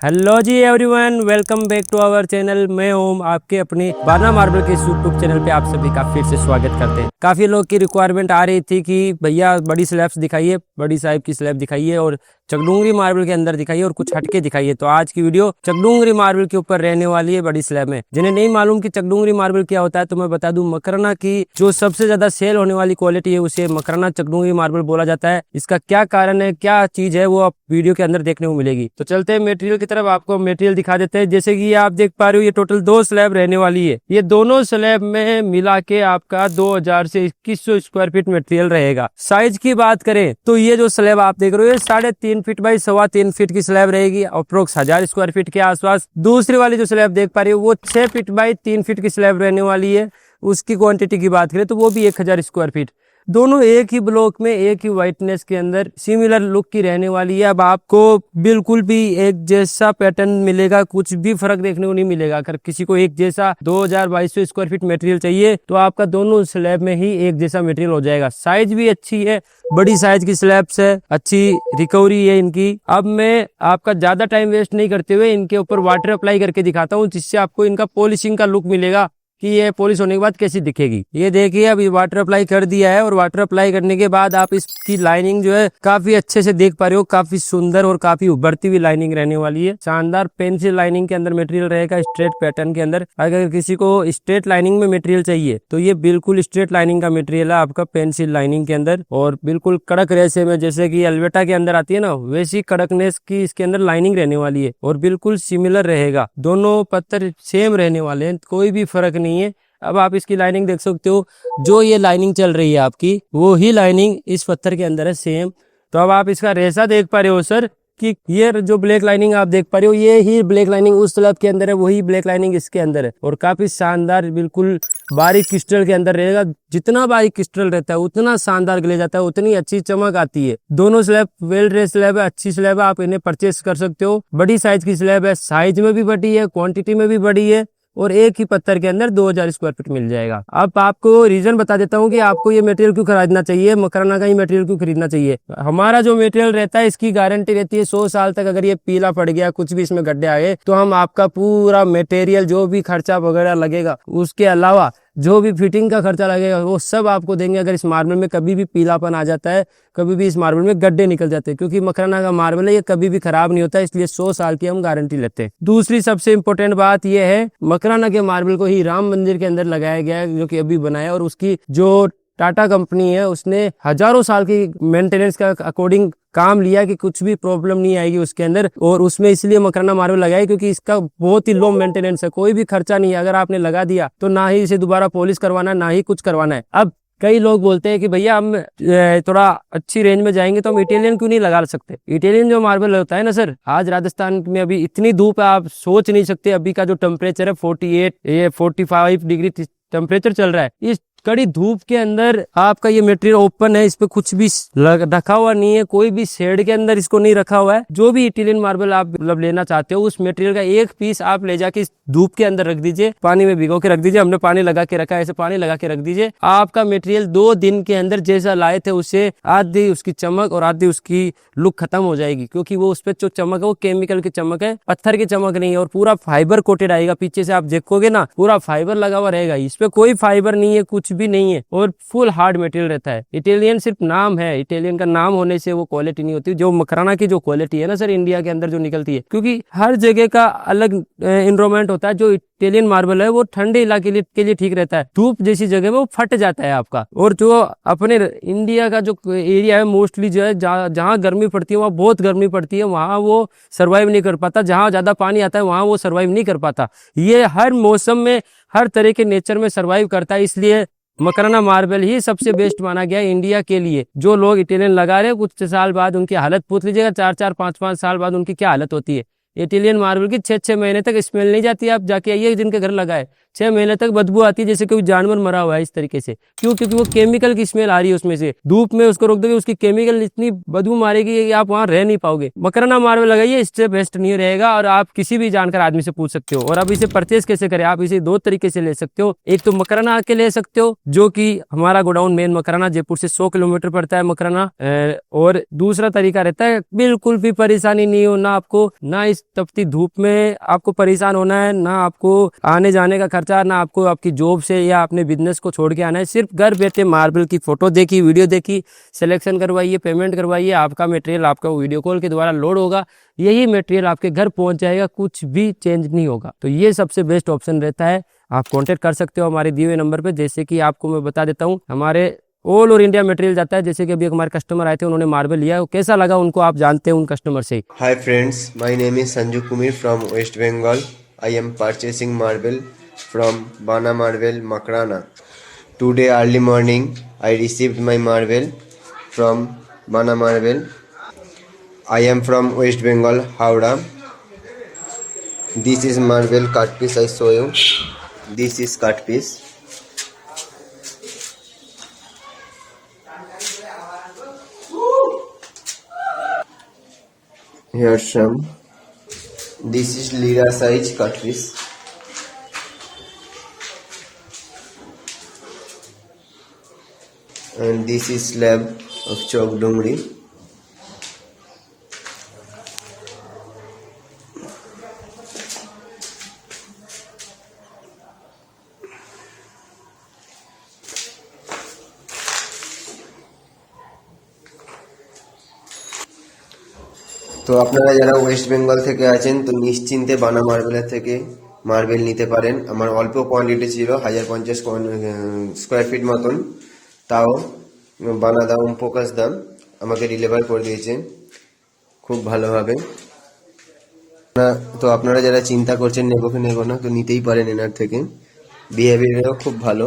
Hello जी everyone, welcome back to our channel. मैं ओम, आपके अपने बाना मार्बल के यूट्यूब चैनल पे आप सभी का फिर से स्वागत करते हैं। काफी लोग की रिक्वायरमेंट आ रही थी कि भैया बड़ी स्लैब्स दिखाइए, बड़ी साइज की स्लैब दिखाइए और चकडूंगरी मार्बल के अंदर दिखाइए और कुछ हटके दिखाइए। तो आज की वीडियो चकडूंगरी मार्बल के ऊपर रहने वाली है, बड़ी स्लैब में। जिन्हें नहीं मालूम कि चकडूंगरी मार्बल क्या होता है तो मैं बता दूं, मकराना की जो सबसे ज्यादा सेल होने वाली क्वालिटी है उसे मकराना चकडूंगरी मार्बल बोला जाता है। इसका क्या कारण है, क्या चीज है, वो आप वीडियो के अंदर देखने को मिलेगी। तो चलते हैं मटेरियल की तरफ, आपको मटेरियल दिखा देते हैं। जैसे कि ये आप देख पा रहे हो, ये टोटल 2 स्लैब रहने वाली है। ये दोनों स्लैब में मिला के आपका 2000 से 2100 स्क्वायर फीट मटेरियल रहेगा। साइज की बात करें तो ये जो स्लैब आप देख रहे हो, ये 3.5 फीट बाई 3.25 फीट की स्लैब रहेगी, अप्रोक्स 1000 स्क्वायर फीट के आसपास। दूसरी वाली जो स्लैब देख पा रहे हो वो 6 फीट बाई 3 फीट की स्लैब रहने वाली है। उसकी क्वांटिटी की बात करें तो वो भी 1000 स्क्वायर फीट। दोनों एक ही ब्लॉक में एक ही व्हाइटनेस के अंदर सिमिलर लुक की रहने वाली है। अब आपको बिल्कुल भी एक जैसा पैटर्न मिलेगा, कुछ भी फर्क देखने को नहीं मिलेगा। अगर किसी को एक जैसा 2200 स्क्वायर फीट मटेरियल चाहिए तो आपका दोनों स्लैब में ही एक जैसा मटेरियल हो जाएगा। साइज भी अच्छी है, बड़ी साइज की स्लैब्स है, अच्छी रिकवरी है इनकी। अब मैं आपका ज्यादा टाइम वेस्ट नहीं करते हुए इनके ऊपर वाटर अप्लाई करके दिखाता हूँ, जिससे आपको इनका पॉलिशिंग का लुक मिलेगा कि ये पॉलिश होने के बाद कैसी दिखेगी। ये देखिए, अभी वाटर अप्लाई कर दिया है और वाटर अप्लाई करने के बाद आप इसकी लाइनिंग जो है काफी अच्छे से देख पा रहे हो। काफी सुंदर और काफी उभरती हुई लाइनिंग रहने वाली है। शानदार पेंसिल लाइनिंग के अंदर मटेरियल रहेगा, स्ट्रेट पैटर्न के अंदर। अगर किसी को स्ट्रेट लाइनिंग में मटेरियल चाहिए तो ये बिल्कुल स्ट्रेट लाइनिंग का मटेरियल है आपका, पेंसिल लाइनिंग के अंदर। और बिल्कुल कड़क रेशे में, जैसे कि एल्वेटा के अंदर आती है ना, वैसी कड़कनेस की इसके अंदर लाइनिंग रहने वाली है और बिल्कुल सिमिलर रहेगा। दोनों पत्थर सेम रहने वाले हैं, कोई भी फर्क नहीं है। अब आप इसकी लाइनिंग देख सकते हो, जो ये लाइनिंग चल रही है आपकी वो ही लाइनिंग इस पत्थर के अंदर है सेम। तो अब आप इसका रेशा देख पा रहे हो सर कि ये जो ब्लैक लाइनिंग आप देख पा रहे हो, ये ही ब्लैक लाइनिंग उस स्लैब के अंदर है, वही ब्लैक लाइनिंग इसके अंदर है। और काफी शानदार, बिल्कुल बारीक क्रिस्टल के अंदर रहेगा। जितना बारीक क्रिस्टल रहता है उतना शानदार गले जाता है, उतनी अच्छी चमक आती है। दोनों स्लैब वेल ड्रेस स्लैब है, अच्छी स्लैब है, आप इन्हें परचेस कर सकते हो। बड़ी साइज की स्लैब है, साइज में भी बड़ी है, क्वांटिटी में भी बड़ी है और एक ही पत्थर के अंदर 2000 स्क्वायर फीट मिल जाएगा। अब आपको रीजन बता देता हूँ कि आपको ये मटेरियल क्यों खरीदना चाहिए, मकराना का ही मटेरियल क्यों खरीदना चाहिए। हमारा जो मटेरियल रहता है इसकी गारंटी रहती है 100 साल तक। अगर ये पीला पड़ गया, कुछ भी इसमें गड्ढे आए, तो हम आपका पूरा मटेरियल, जो भी खर्चा वगैरह लगेगा, उसके अलावा जो भी फिटिंग का खर्चा लगेगा वो सब आपको देंगे। अगर इस मार्बल में कभी भी पीलापन आ जाता है, कभी भी इस मार्बल में गड्ढे निकल जाते हैं, क्योंकि मकराना का मार्बल है, ये कभी भी खराब नहीं होता, इसलिए 100 साल की हम गारंटी लेते हैं। दूसरी सबसे इंपॉर्टेंट बात यह है, मकराना के मार्बल को ही राम मंदिर के अंदर लगाया गया है, जो कि अभी बनाया, और उसकी जो टाटा कंपनी है उसने हजारों साल की मेंटेनेंस का अकॉर्डिंग काम लिया कि कुछ भी प्रॉब्लम नहीं आएगी उसके अंदर। और उसमें इसलिए मकराना मार्बल लगाया क्योंकि इसका बहुत ही लो मेंटेनेंस है, कोई भी खर्चा नहीं है। अगर आपने लगा दिया तो ना ही इसे दोबारा पॉलिश करवाना है, ना ही कुछ करवाना है। अब कई लोग बोलते हैं कि भैया हम थोड़ा अच्छी रेंज में जाएंगे तो हम इटालियन क्यों नहीं लगा सकते। इटालियन जो मार्बल होता है ना सर, आज राजस्थान में अभी इतनी धूप है, आप सोच नहीं सकते। अभी का जो टेम्परेचर है 45 डिग्री टेम्परेचर चल रहा है। इस कड़ी धूप के अंदर आपका ये मटेरियल ओपन है, इस पे कुछ भी रखा हुआ नहीं है, कोई भी शेड के अंदर इसको नहीं रखा हुआ है। जो भी इटालियन मार्बल आप मतलब लेना चाहते हो, उस मटेरियल का एक पीस आप ले जाके इस धूप के अंदर रख दीजिए, पानी में भिगो के रख दीजिए। हमने पानी लगा के रखा है, ऐसे पानी लगा के रख दीजिए। आपका मटेरियल 2 दिन के अंदर जैसा लाए थे उससे आधी उसकी चमक और आधी उसकी लुक खत्म हो जाएगी, क्योंकि वो उस पर जो चमक है वो केमिकल की चमक है, पत्थर की चमक नहीं है। और पूरा फाइबर कोटेड आएगा, पीछे से आप देखोगे ना पूरा फाइबर लगा हुआ रहेगा, इस पे कोई फाइबर नहीं है, कुछ भी नहीं है, और फुल हार्ड मटेरियल रहता है। इटालियन सिर्फ नाम है, इटालियन का नाम होने से वो क्वालिटी नहीं होती। जो मकराना की जो क्वालिटी है ना सर, इंडिया के अंदर जो निकलती है, क्योंकि हर जगह का अलग एनवायरनमेंट होता है। जो इटालियन मार्बल है वो ठंडे इलाके के लिए ठीक रहता है, धूप जैसी जगह में वो फट जाता है आपका। और जो अपने इंडिया का जो एरिया है मोस्टली जो है, जहाँ गर्मी पड़ती है वहाँ बहुत गर्मी पड़ती है, वहाँ वो सर्वाइव नहीं कर पाता। जहाँ ज्यादा पानी आता है वहाँ वो सर्वाइव नहीं कर पाता। ये हर मौसम में, हर तरह के नेचर में सर्वाइव करता है, इसलिए मकराना मार्बल ही सबसे बेस्ट माना गया है इंडिया के लिए। जो लोग इटालियन लगा रहे हैं, कुछ साल बाद उनकी हालत पूछ लीजिएगा, 4-4, 5-5 साल बाद उनकी क्या हालत होती है। इटालियन मार्बल की 6-6 महीने तक स्मेल नहीं जाती। आप जाके आइए जिनके घर लगाए, 6 महीने तक बदबू आती है जैसे कोई जानवर मरा हुआ है, इस तरीके से। क्यों? क्योंकि वो केमिकल की स्मेल आ रही है उसमें से। धूप में उसको रोक दोगे, उसकी केमिकल इतनी बदबू मारेगी कि आप वहां रह नहीं पाओगे। मकराना मार्बल लगाइए, इससे बेस्ट नहीं रहेगा। और आप किसी भी जानकार आदमी से पूछ सकते हो। और अब इसे परचेज कैसे करें, आप इसे 2 तरीके से ले सकते हो। एक तो मकराना आके ले सकते हो, जो कि हमारा गोडाउन मेन मकराना जयपुर से 100 किलोमीटर पड़ता है मकराना। और दूसरा तरीका रहता है, बिल्कुल भी परेशानी नहीं हो, ना आपको ना इस इस तपती धूप में आपको परेशान होना है, ना आपको आने जाने का खर्चा, ना आपको आपकी जॉब से या अपने बिजनेस को छोड़ के आना है। सिर्फ घर बैठे मार्बल की फोटो देखी, वीडियो देखी, सिलेक्शन करवाइए, पेमेंट करवाइए, आपका मटेरियल आपका वीडियो कॉल के द्वारा लोड होगा, यही मटेरियल आपके घर पहुंच जाएगा, कुछ भी चेंज नहीं होगा। तो ये सबसे बेस्ट ऑप्शन रहता है। आप कांटेक्ट कर सकते हो हमारे दिए हुए नंबर पे। जैसे कि आपको मैं बता देता हूँ, हमारे ऑल ओवर इंडिया मटेरियल जाता है। जैसे कि अभी हमारे कस्टमर आए थे, उन्होंने मार्बल लिया, कैसा लगा उनको आप जानते हैं उन कस्टमर से। Hi friends, my name is Sanju Kumir from West Bengal. I am purchasing marble from Bana Marble, Makrana. Today early morning I received my marble from Bana Marble. I am from West Bengal, Howrah. This is marble cut piece I show you. This is cut piece. Here some. This is lira size cut piece. And this is slab of chalk dongri. তো আপনারা যারা West Bengal থেকে আছেন তো নিশ্চিন্তে বানা মার্বেলের থেকে মার্বেল নিতে পারেন। আমার অল্প কোয়ান্টিটি ছিল, 1050 স্কোয়ার ফিট মতন, তাও বানা দাম ফোকাস দাম আমাকে ডেলিভার করে দিয়েছে খুব ভালোভাবে। তো আপনারা যারা চিন্তা করছেন নেবো কি নেবো না, তো নিতেই পারেন এনার থেকে, বিহেভিয়ারও খুব ভালো।